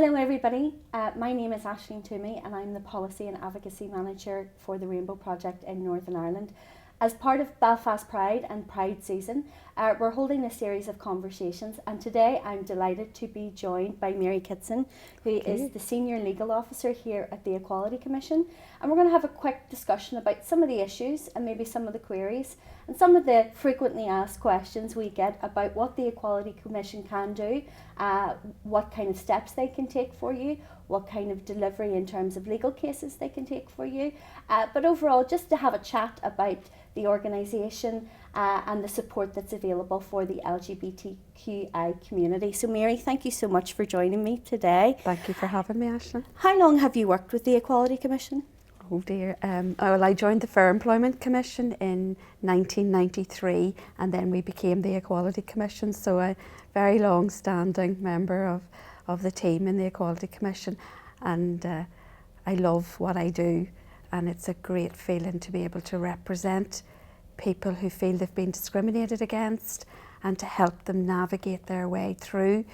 Hello everybody, my name is Aisling Toomey and I'm the Policy and Advocacy Manager for the Rainbow Project in Northern Ireland. As part of Belfast Pride and Pride season, we're holding a series of conversations, and today I'm delighted to be joined by Mary Kitson, who is the Senior Legal Officer here at the Equality Commission, and we're going to have a quick discussion about some of the issues and maybe some of the queries and some of the frequently asked questions we get about what the Equality Commission can do, what kind of steps they can take for you, what kind of delivery in terms of legal cases they can take for you, but overall just to have a chat about the organisation and the support that's available for the LGBTQI community. So Mary, thank you so much for joining me today. Thank you for having me, Aisling. How long have you worked with the Equality Commission? Oh dear, well, I joined the Fair Employment Commission in 1993 and then we became the Equality Commission, so a very long-standing member of the team in the Equality Commission, and I love what I do, and it's a great feeling to be able to represent people who feel they've been discriminated against and to help them navigate their way through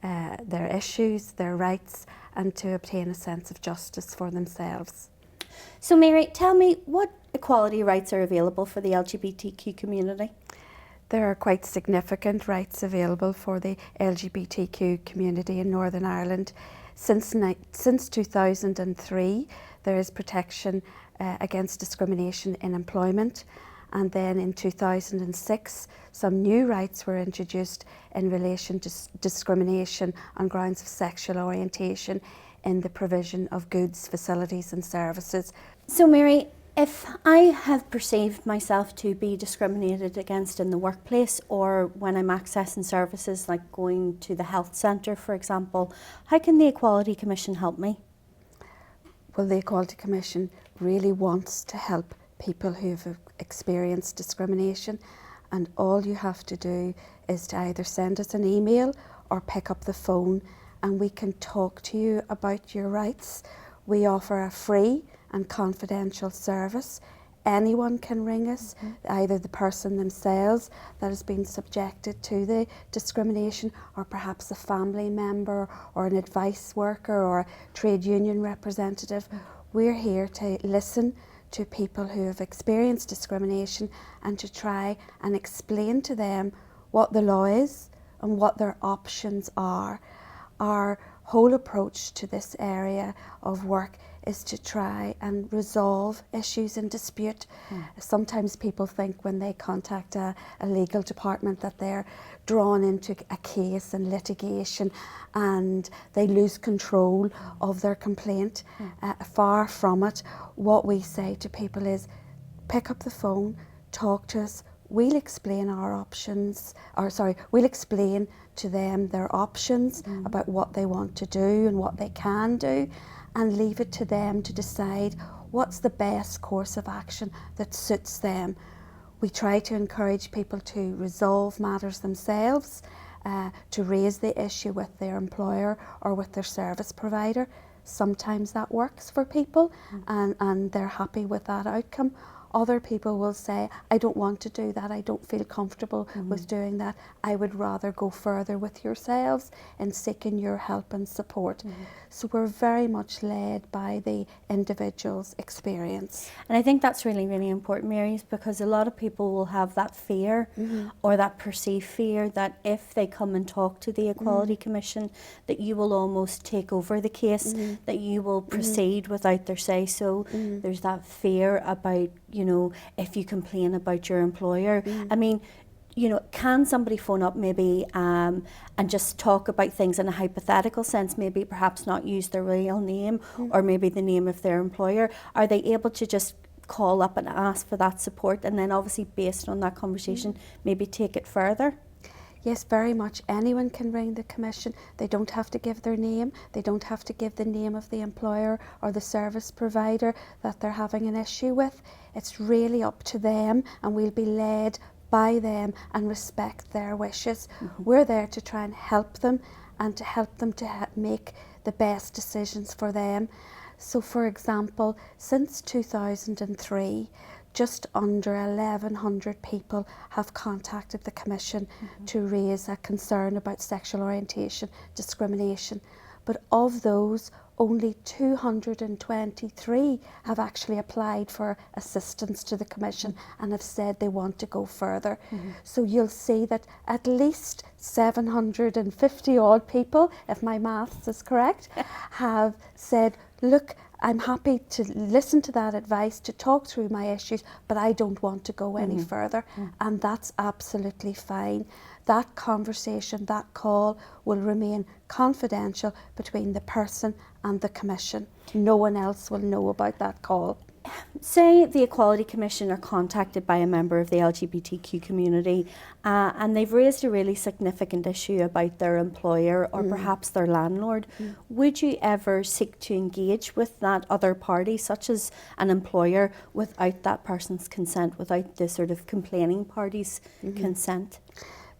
their issues, their rights, and to obtain a sense of justice for themselves. So Mary, tell me, what equality rights are available for the LGBTQ community? There are quite significant rights available for the LGBTQ community in Northern Ireland. Since 2003, there is protection against discrimination in employment, and then in 2006 some new rights were introduced in relation to discrimination on grounds of sexual orientation in the provision of goods, facilities and services. So Mary, if I have perceived myself to be discriminated against in the workplace or when I'm accessing services like going to the health centre, for example, how can the Equality Commission help me? Well, the Equality Commission really wants to help people who've experienced discrimination, and all you have to do is to either send us an email or pick up the phone and we can talk to you about your rights. We offer a free and confidential service. Anyone can ring us, either the person themselves that has been subjected to the discrimination, or perhaps a family member or an advice worker or a trade union representative. We're here to listen to people who have experienced discrimination and to try and explain to them what the law is and what their options are. Our whole approach to this area of work is to try and resolve issues in dispute. Sometimes people think when they contact a legal department that they're drawn into a case and litigation and they lose control of their complaint. Far from it. What we say to people is pick up the phone, talk to us, we'll explain our options, we'll explain to them their options about what they want to do and what they can do, and leave it to them to decide what's the best course of action that suits them. We try to encourage people to resolve matters themselves, to raise the issue with their employer or with their service provider. Sometimes that works for people and they're happy with that outcome. Other people will say, I don't want to do that, I don't feel comfortable with doing that. I would rather go further with yourselves in seeking your help and support. So we're very much led by the individual's experience. And I think that's really, really important, Mary, because a lot of people will have that fear or that perceived fear that if they come and talk to the Equality Commission, that you will almost take over the case, that you will proceed without their say-so. There's that fear about, you know, if you complain about your employer. I mean, you know, can somebody phone up maybe and just talk about things in a hypothetical sense, maybe perhaps not use their real name or maybe the name of their employer? Are they able to just call up and ask for that support and then obviously based on that conversation maybe take it further? Yes, very much. Anyone can ring the Commission. They don't have to give their name. They don't have to give the name of the employer or the service provider that they're having an issue with. It's really up to them, and we'll be led by them and respect their wishes. We're there to try and help them and to help them to make the best decisions for them. So for example, since 2003, just under 1,100 people have contacted the Commission to raise a concern about sexual orientation discrimination. but of those, only 223 have actually applied for assistance to the Commission and have said they want to go further. So you'll see that at least 750 odd people, if my maths is correct, have said, look, I'm happy to listen to that advice, to talk through my issues, but I don't want to go any further. And that's absolutely fine. That conversation, that call will remain confidential between the person and the Commission. No one else will know about that call. Say the Equality Commission are contacted by a member of the LGBTQ community and they've raised a really significant issue about their employer or perhaps their landlord. Would you ever seek to engage with that other party, such as an employer, without that person's consent, without the sort of complaining party's consent?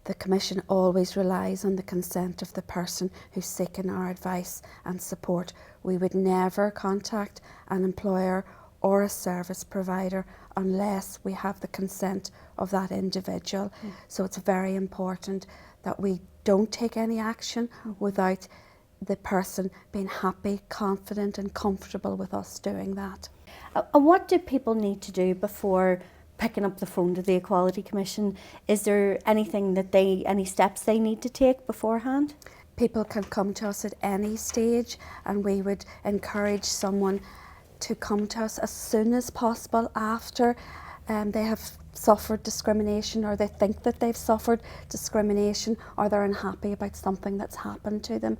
The Commission always relies on the consent of the person who's seeking our advice and support. We would never contact an employer or a service provider unless we have the consent of that individual. So it's very important that we don't take any action without the person being happy, confident and comfortable with us doing that. And what do people need to do before picking up the phone to the Equality Commission? Is there anything that any steps they need to take beforehand? People can come to us at any stage, and we would encourage someone to come to us as soon as possible after they have suffered discrimination, or they think that they've suffered discrimination, or they're unhappy about something that's happened to them.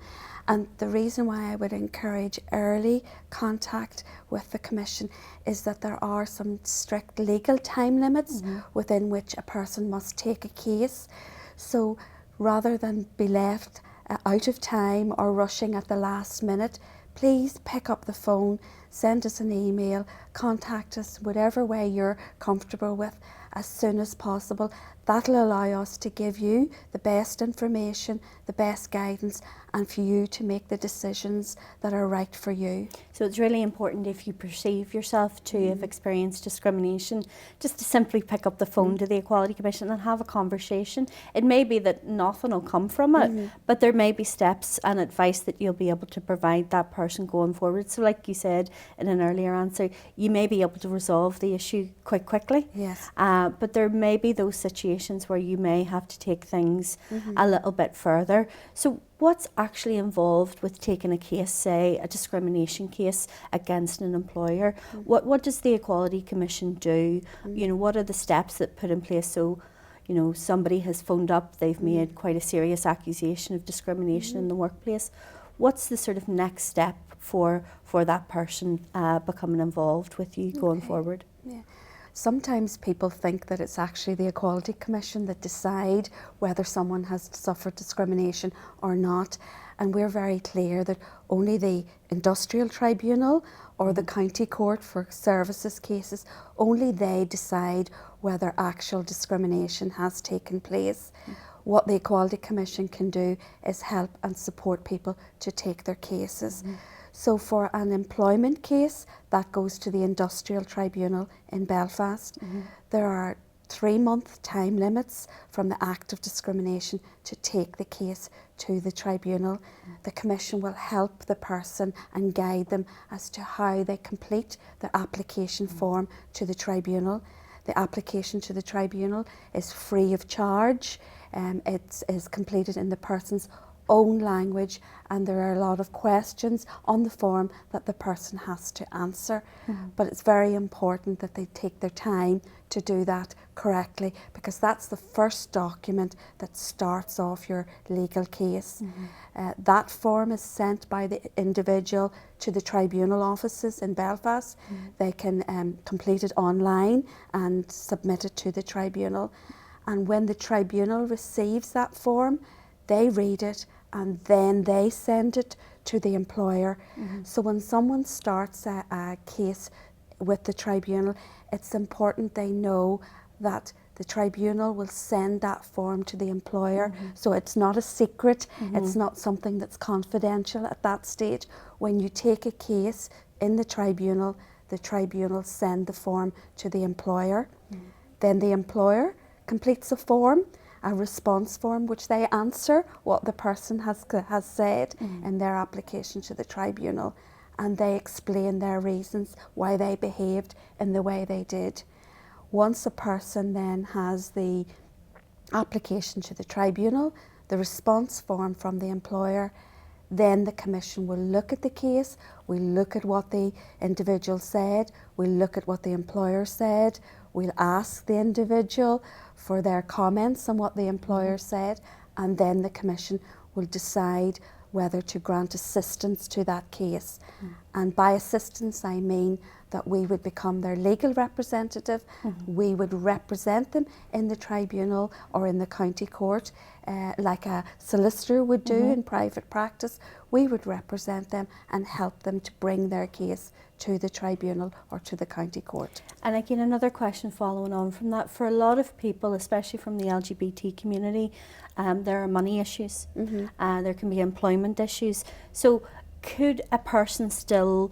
And the reason why I would encourage early contact with the Commission is that there are some strict legal time limits within which a person must take a case. So rather than be left out of time or rushing at the last minute, please pick up the phone, send us an email, contact us whatever way you're comfortable with as soon as possible. That'll allow us to give you the best information, the best guidance, and for you to make the decisions that are right for you. So it's really important, if you perceive yourself to have experienced discrimination, just to simply pick up the phone to the Equality Commission and have a conversation. It may be that nothing will come from it, but there may be steps and advice that you'll be able to provide that person going forward. So like you said in an earlier answer, you may be able to resolve the issue quite quickly. Yes. But there may be those situations where you may have to take things a little bit further. So what's actually involved with taking a case, say a discrimination case against an employer? What does the Equality Commission do? You know, what are the steps that put in place? So, you know, somebody has phoned up, they've made quite a serious accusation of discrimination in the workplace. What's the sort of next step for that person becoming involved with you going forward? Yeah. Sometimes people think that it's actually the Equality Commission that decide whether someone has suffered discrimination or not. And we're very clear that only the Industrial Tribunal or the County Court for Services cases, only they decide whether actual discrimination has taken place. What the Equality Commission can do is help and support people to take their cases. So for an employment case, that goes to the Industrial Tribunal in Belfast. There are 3-month time limits from the act of discrimination to take the case to the tribunal. The Commission will help the person and guide them as to how they complete the application form to the tribunal. The application to the tribunal is free of charge. It is completed in the person's own language, and there are a lot of questions on the form that the person has to answer. But it's very important that they take their time to do that correctly, because that's the first document that starts off your legal case. That form is sent by the individual to the tribunal offices in Belfast. They can complete it online and submit it to the tribunal. And when the tribunal receives that form, they read it and then they send it to the employer. So when someone starts a case with the tribunal, it's important they know that the tribunal will send that form to the employer. So it's not a secret, it's not something that's confidential at that stage. When you take a case in the tribunal send the form to the employer. Then the employer completes a form a response form which they answer what the person has said in their application to the tribunal, and they explain their reasons why they behaved in the way they did. Once a person then has the application to the tribunal, the response form from the employer, then the Commission will look at the case, we'll look at what the individual said, we'll look at what the employer said, we'll ask the individual for their comments on what the employer said, and then the Commission will decide whether to grant assistance to that case. And by assistance I mean that we would become their legal representative, we would represent them in the tribunal or in the county court, like a solicitor would do in private practice. We would represent them and help them to bring their case to the tribunal or to the county court. And again, another question following on from that, for a lot of people, especially from the LGBT community, there are money issues, there can be employment issues. So could a person still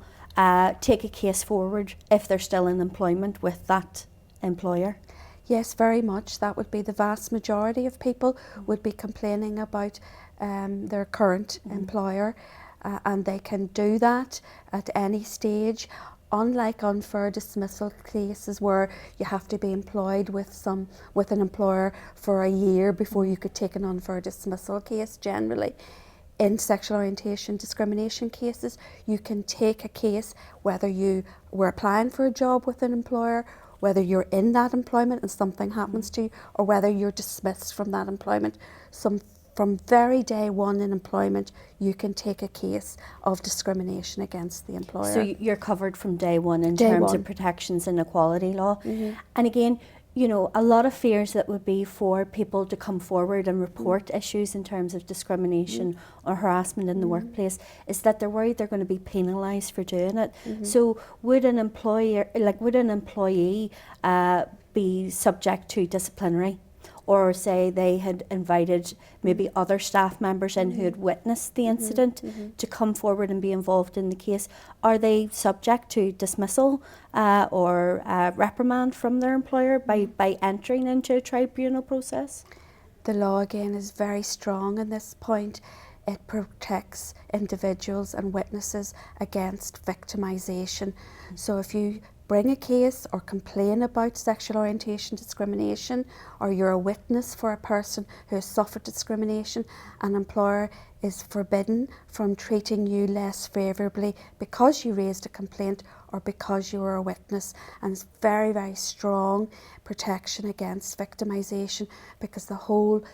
take a case forward if they're still in employment with that employer? Yes, very much. That would be the vast majority of people would be complaining about their current employer, and they can do that at any stage. Unlike unfair dismissal cases where you have to be employed with an employer for a year before you could take an unfair dismissal case, generally in sexual orientation discrimination cases, you can take a case whether you were applying for a job with an employer, whether you're in that employment and something happens to you, or whether you're dismissed from that employment. From very day one in employment, you can take a case of discrimination against the employer. So you're covered from day one in terms of protections in equality law. And again, you know, a lot of fears that would be for people to come forward and report issues in terms of discrimination or harassment in the workplace is that they're worried they're going to be penalised for doing it. So would an employee be subject to disciplinary? Or say they had invited maybe other staff members in who had witnessed the incident to come forward and be involved in the case. Are they subject to dismissal or reprimand from their employer by entering into a tribunal process? The law again is very strong on this point. It protects individuals and witnesses against victimisation. So if you bring a case or complain about sexual orientation discrimination, or you're a witness for a person who has suffered discrimination, an employer is forbidden from treating you less favourably because you raised a complaint or because you were a witness. And it's very, very strong protection against victimisation, because the whole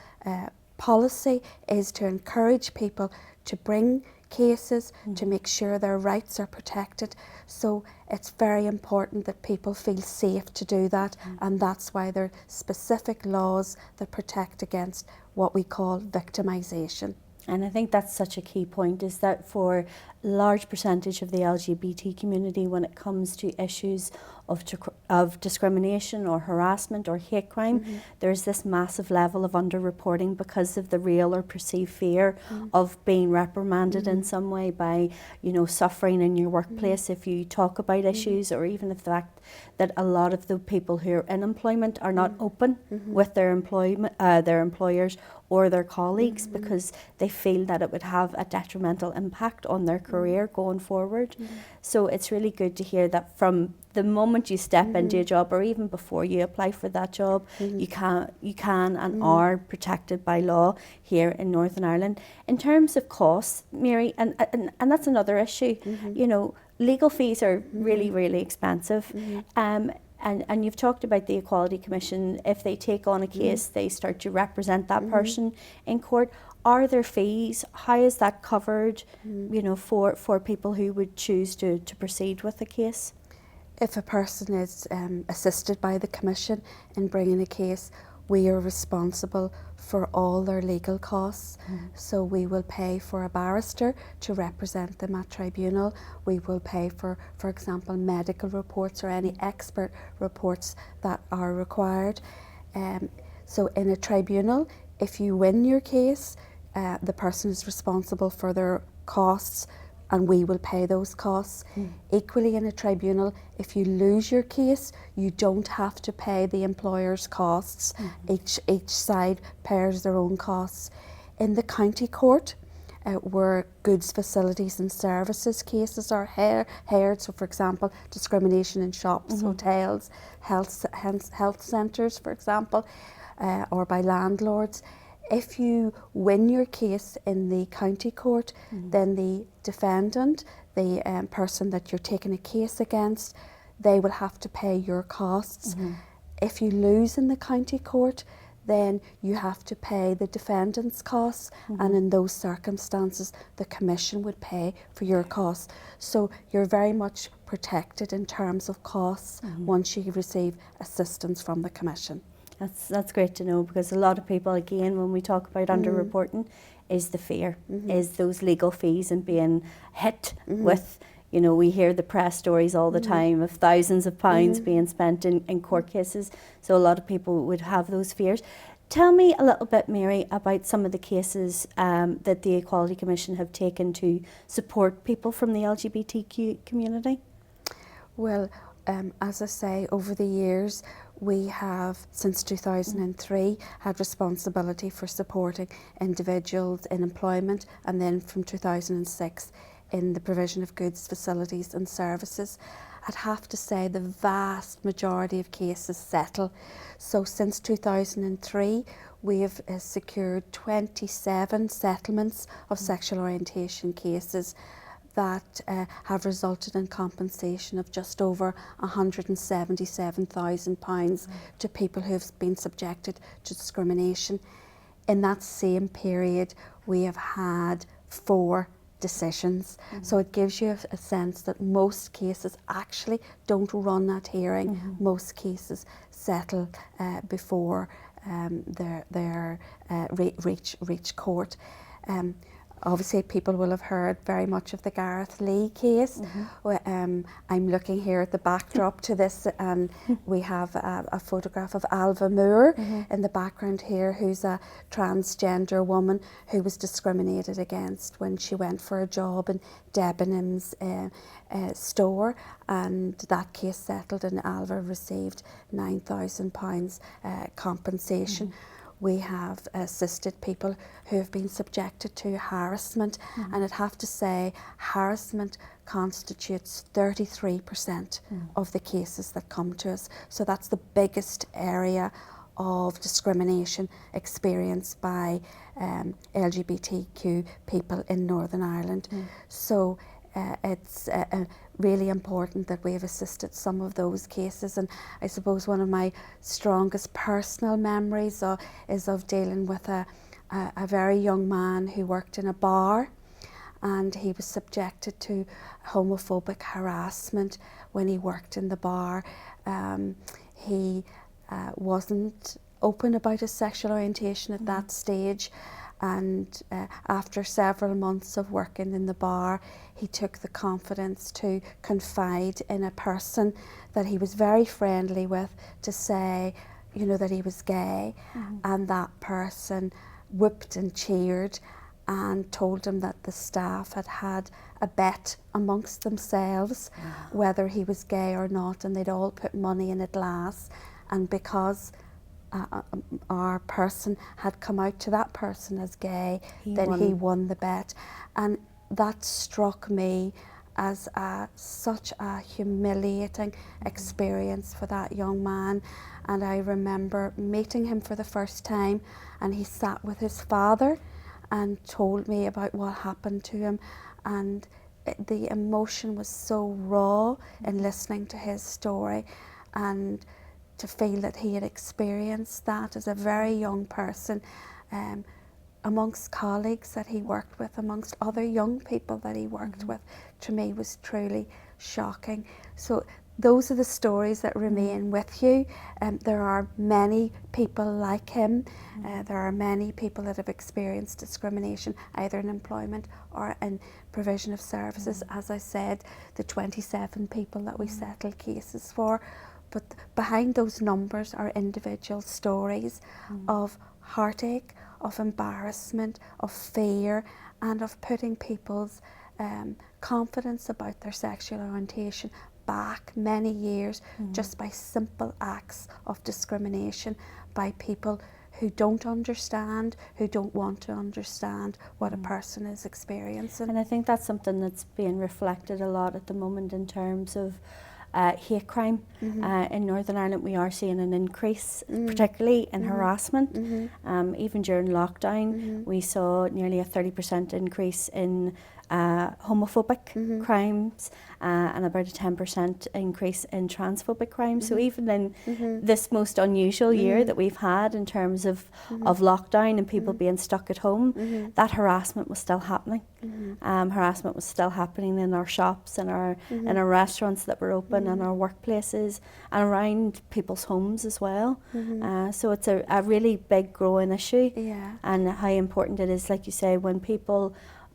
policy is to encourage people to bring cases to make sure their rights are protected. So it's very important that people feel safe to do that, and that's why there are specific laws that protect against what we call victimisation. And I think that's such a key point, is that for a large percentage of the LGBT community, when it comes to issues of discrimination or harassment or hate crime, there's this massive level of underreporting because of the real or perceived fear of being reprimanded in some way by, you know, suffering in your workplace if you talk about issues, or even the fact that a lot of the people who are in employment are not open with their employers or their colleagues because they feel that it would have a detrimental impact on their career going forward. So it's really good to hear that from the moment you step into a job, or even before you apply for that job, you can and are protected by law here in Northern Ireland. In terms of costs, Mary, and that's another issue, you know, legal fees are really, really expensive. And you've talked about the Equality Commission. If they take on a case, they start to represent that person in court. Are there fees? How is that covered, you know, for people who would choose to proceed with the case? If a person is assisted by the Commission in bringing a case, we are responsible for all their legal costs. So we will pay for a barrister to represent them at tribunal. We will pay for example, medical reports or any expert reports that are required. So in a tribunal, if you win your case, the person is responsible for their costs. and we will pay those costs. Equally, in a tribunal, if you lose your case, you don't have to pay the employer's costs. Each side bears their own costs. In the county court, where goods, facilities and services cases are heard, so for example, discrimination in shops, hotels, health centres, for example, or by landlords. If you win your case in the county court, then the defendant, the person that you're taking a case against, they will have to pay your costs. If you lose in the county court, then you have to pay the defendant's costs, and in those circumstances the commission would pay for your costs. So you're very much protected in terms of costs once you receive assistance from the commission. That's great to know, because a lot of people, again, when we talk about underreporting, is the fear, is those legal fees and being hit with, you know, we hear the press stories all the time of thousands of pounds being spent in court cases. So a lot of people would have those fears. Tell me a little bit, Mary, about some of the cases that the Equality Commission have taken to support people from the LGBTQ community. Well, as I say, over the years, we have, since 2003, had responsibility for supporting individuals in employment, and then from 2006 in the provision of goods, facilities and services. I'd have to say the vast majority of cases settle. So since 2003, we have secured 27 settlements of sexual orientation cases that have resulted in compensation of just over £177,000 to people who have been subjected to discrimination. In that same period, we have had 4 decisions. So it gives you a sense that most cases actually don't run at hearing. Most cases settle before they reach court. Obviously, people will have heard very much of the Gareth Lee case. I'm looking here at the backdrop to this, and we have a photograph of Alva Moore in the background here, who's a transgender woman who was discriminated against when she went for a job in Debenhams store, and that case settled and Alva received £9,000 compensation. We have assisted people who have been subjected to harassment, and I'd have to say harassment constitutes 33% of the cases that come to us. So that's the biggest area of discrimination experienced by LGBTQ people in Northern Ireland. So it's really important that we have assisted some of those cases. And I suppose one of my strongest personal memories is of dealing with a very young man who worked in a bar, and he was subjected to homophobic harassment when he worked in the bar. He wasn't open about his sexual orientation at that stage, and after several months of working in the bar, he took the confidence to confide in a person that he was very friendly with to say, you know, that he was gay, and that person whooped and cheered and told him that the staff had a bet amongst themselves whether he was gay or not, and they'd all put money in a glass, and because our person had come out to that person as gay, he won the bet. And that struck me as such a humiliating experience for that young man. And I remember meeting him for the first time, and he sat with his father and told me about what happened to him, and the emotion was so raw in listening to his story, and to feel that he had experienced that as a very young person, amongst colleagues that he worked with, amongst other young people that he worked with, to me was truly shocking. So those are the stories that remain with you. There are many people like him. There are many people that have experienced discrimination, either in employment or in provision of services. As I said, the 27 people that we settled cases for. But behind those numbers are individual stories of heartache, of embarrassment, of fear, and of putting people's confidence about their sexual orientation back many years just by simple acts of discrimination by people who don't understand, who don't want to understand what a person is experiencing. And I think that's something that's being reflected a lot at the moment in terms of hate crime. In Northern Ireland we are seeing an increase, particularly in harassment. Even during lockdown we saw nearly a 30% increase in homophobic crimes and about a 10% increase in transphobic crimes. So even in this most unusual year that we've had in terms of lockdown and people being stuck at home, that harassment was still happening. Harassment was still happening in our shops, in our restaurants that were open, and our workplaces, and around people's homes as well. So it's a really big growing issue, and how important it is, like you say, when people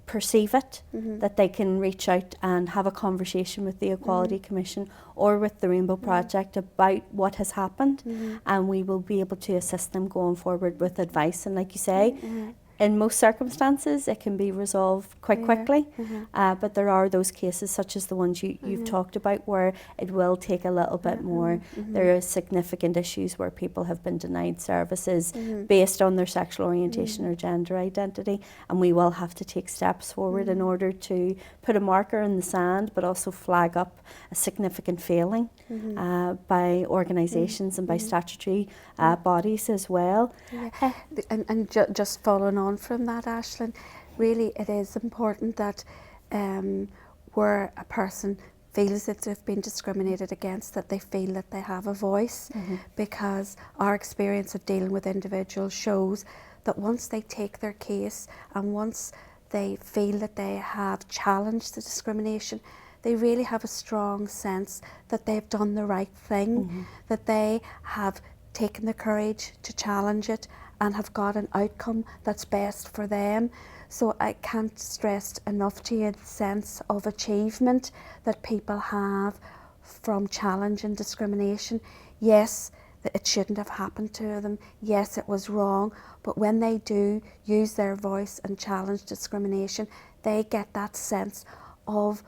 perceive it, that they can reach out and have a conversation with the Equality Commission or with the Rainbow Project about what has happened, and we will be able to assist them going forward with advice. And like you say, in most circumstances it can be resolved quite quickly, but there are those cases such as the ones you've talked about where it will take a little bit more. There are significant issues where people have been denied services based on their sexual orientation or gender identity, and we will have to take steps forward in order to put a marker in the sand, but also flag up a significant failing by organisations and by statutory bodies as well. Just following on from that, Aisling, really it is important that where a person feels that they've been discriminated against, that they feel that they have a voice, because our experience of dealing with individuals shows that once they take their case and once they feel that they have challenged the discrimination, they really have a strong sense that they've done the right thing, that they have taken the courage to challenge it and have got an outcome that's best for them. So I can't stress enough to you the sense of achievement that people have from challenging discrimination. Yes, it shouldn't have happened to them. Yes, it was wrong. But when they do use their voice and challenge discrimination, they get that sense of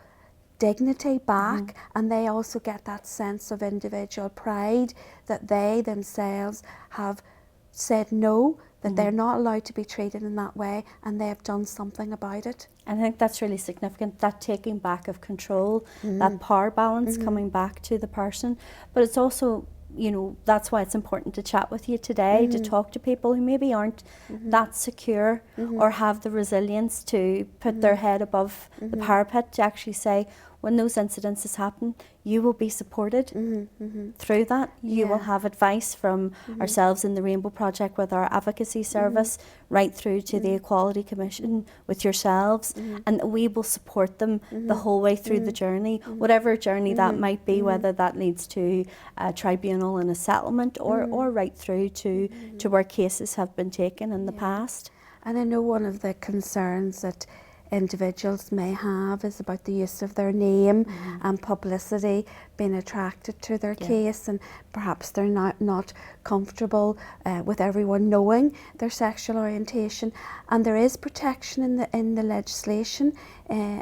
dignity back, and they also get that sense of individual pride that they themselves have said no, that they're not allowed to be treated in that way, and they have done something about it. I think that's really significant, that taking back of control, that power balance coming back to the person. But it's also, you know, that's why it's important to chat with you today, to talk to people who maybe aren't that secure or have the resilience to put their head above the parapet, to actually say, when those incidences happen, you will be supported through that. You will have advice from ourselves in the Rainbow Project with our advocacy service, right through to the Equality Commission with yourselves, and we will support them the whole way through the journey, whatever journey that might be, whether that leads to a tribunal and a settlement, or right through to where cases have been taken in the past. And I know one of the concerns that individuals may have is about the use of their name and publicity being attracted to their case, and perhaps they're not comfortable with everyone knowing their sexual orientation. And there is protection in the legislation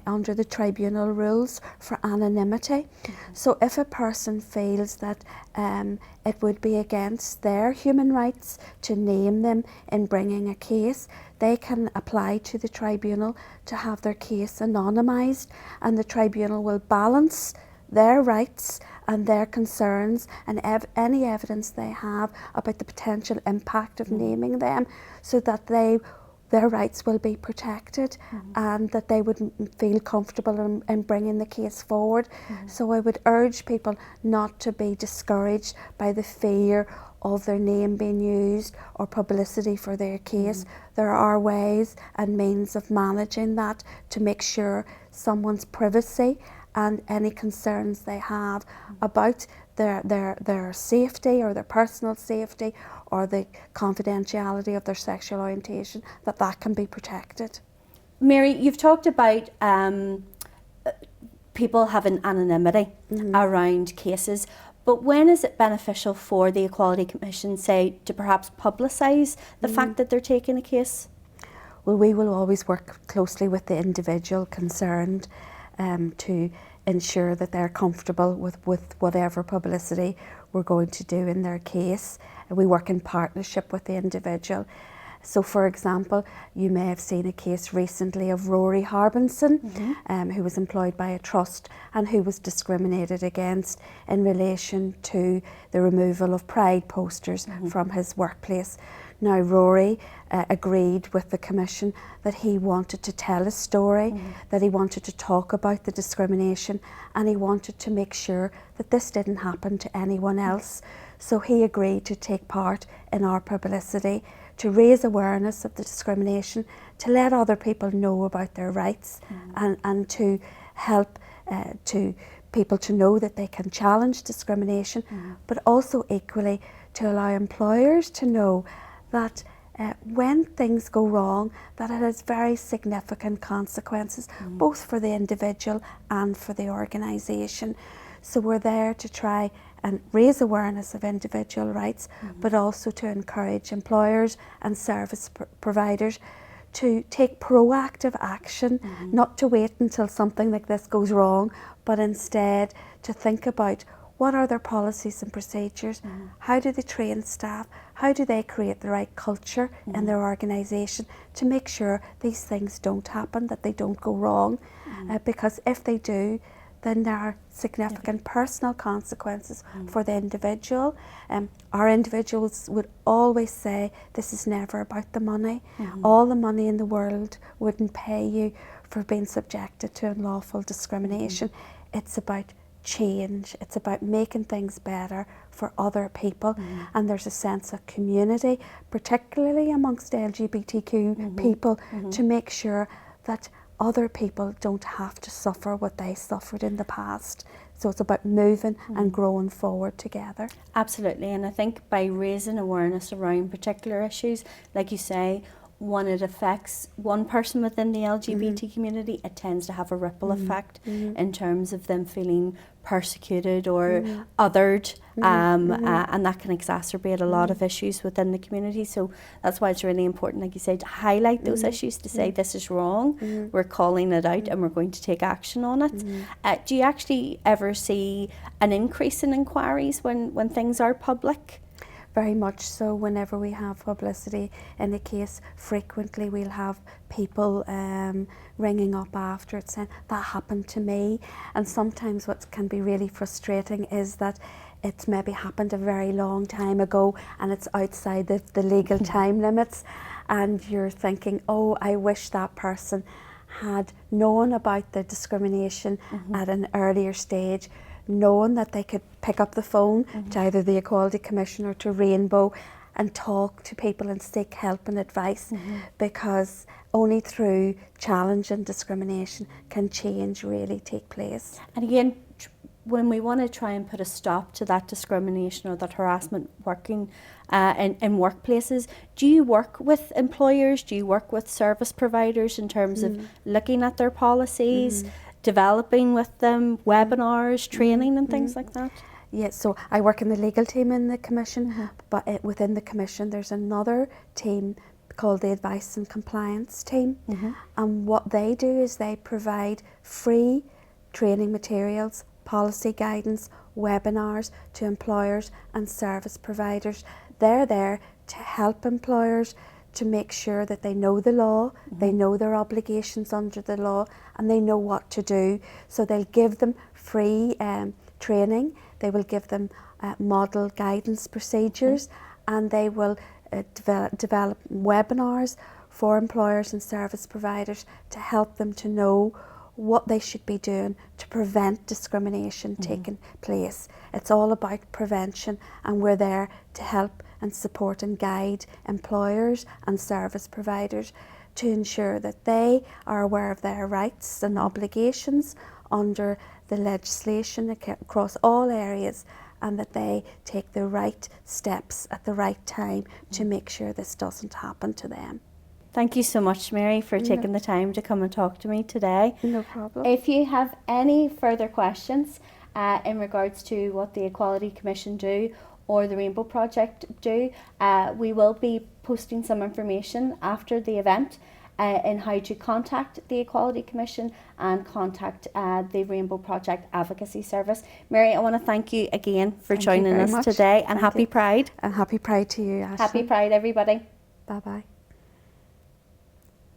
under the tribunal rules for anonymity. So if a person feels that it would be against their human rights to name them in bringing a case, they can apply to the tribunal to have their case anonymised, and the tribunal will balance their rights and their concerns and any evidence they have about the potential impact of naming them, so that their rights will be protected and that they would feel comfortable in bringing the case forward. So I would urge people not to be discouraged by the fear of their name being used or publicity for their case. There are ways and means of managing that to make sure someone's privacy and any concerns they have about their safety or their personal safety or the confidentiality of their sexual orientation, that can be protected. Mary, you've talked about people having anonymity around cases, but when is it beneficial for the Equality Commission, say, to perhaps publicise the fact that they're taking a case? Well, we will always work closely with the individual concerned to ensure that they're comfortable with whatever publicity we're going to do in their case. We work in partnership with the individual. So, for example, you may have seen a case recently of Rory Harbinson, who was employed by a trust and who was discriminated against in relation to the removal of pride posters from his workplace. Now, Rory agreed with the Commission that he wanted to tell a story, that he wanted to talk about the discrimination, and he wanted to make sure that this didn't happen to anyone else. So he agreed to take part in our publicity, to raise awareness of the discrimination, to let other people know about their rights, and to help to people to know that they can challenge discrimination, but also equally to allow employers to know that when things go wrong, that it has very significant consequences, both for the individual and for the organisation. So we're there to try and raise awareness of individual rights, but also to encourage employers and service providers to take proactive action, not to wait until something like this goes wrong, but instead to think about what are their policies and procedures, how do they train staff, how do they create the right culture in their organisation to make sure these things don't happen, that they don't go wrong, because if they do, then there are significant personal consequences for the individual. Our individuals would always say this is never about the money. All the money in the world wouldn't pay you for being subjected to unlawful discrimination. It's about change, it's about making things better for other people, and there's a sense of community, particularly amongst LGBTQ people, to make sure that other people don't have to suffer what they suffered in the past. So it's about moving and growing forward together. Absolutely, and I think by raising awareness around particular issues, like you say, when it affects one person within the LGBT community, it tends to have a ripple effect in terms of them feeling persecuted or othered, and that can exacerbate a lot of issues within the community. So that's why it's really important, like you say, to highlight those issues, to say this is wrong, we're calling it out and we're going to take action on it. Do you actually ever see an increase in inquiries when things are public? Very much so. Whenever we have publicity in a case, frequently we'll have people ringing up after it saying, that happened to me. And sometimes what can be really frustrating is that it's maybe happened a very long time ago and it's outside the legal time limits, and you're thinking, oh, I wish that person had known about the discrimination at an earlier stage, knowing that they could pick up the phone to either the Equality Commission or to Rainbow and talk to people and seek help and advice, because only through challenge and discrimination can change really take place. And again, when we want to try and put a stop to that discrimination or that harassment working in workplaces, do you work with employers, do you work with service providers in terms of looking at their policies, developing with them webinars, training and things like that? Yes, so I work in the legal team in the Commission, but within the Commission there's another team called the Advice and Compliance team, and what they do is they provide free training materials, policy guidance, webinars to employers and service providers. They're there to help employers to make sure that they know the law, they know their obligations under the law, and they know what to do. So they'll give them free training, they will give them model guidance procedures, and they will develop webinars for employers and service providers to help them to know what they should be doing to prevent discrimination taking place. It's all about prevention, and we're there to help and support and guide employers and service providers to ensure that they are aware of their rights and obligations under the legislation across all areas, and that they take the right steps at the right time to make sure this doesn't happen to them. Thank you so much, Mary, for taking the time to come and talk to me today. No problem. If you have any further questions in regards to what the Equality Commission do or the Rainbow Project do, we will be posting some information after the event. in how to contact the Equality Commission and contact the Rainbow Project Advocacy Service. Mary, I want to thank you again for joining us today, and happy Pride. And happy Pride to you, Aisling. Happy Pride, everybody. Bye-bye.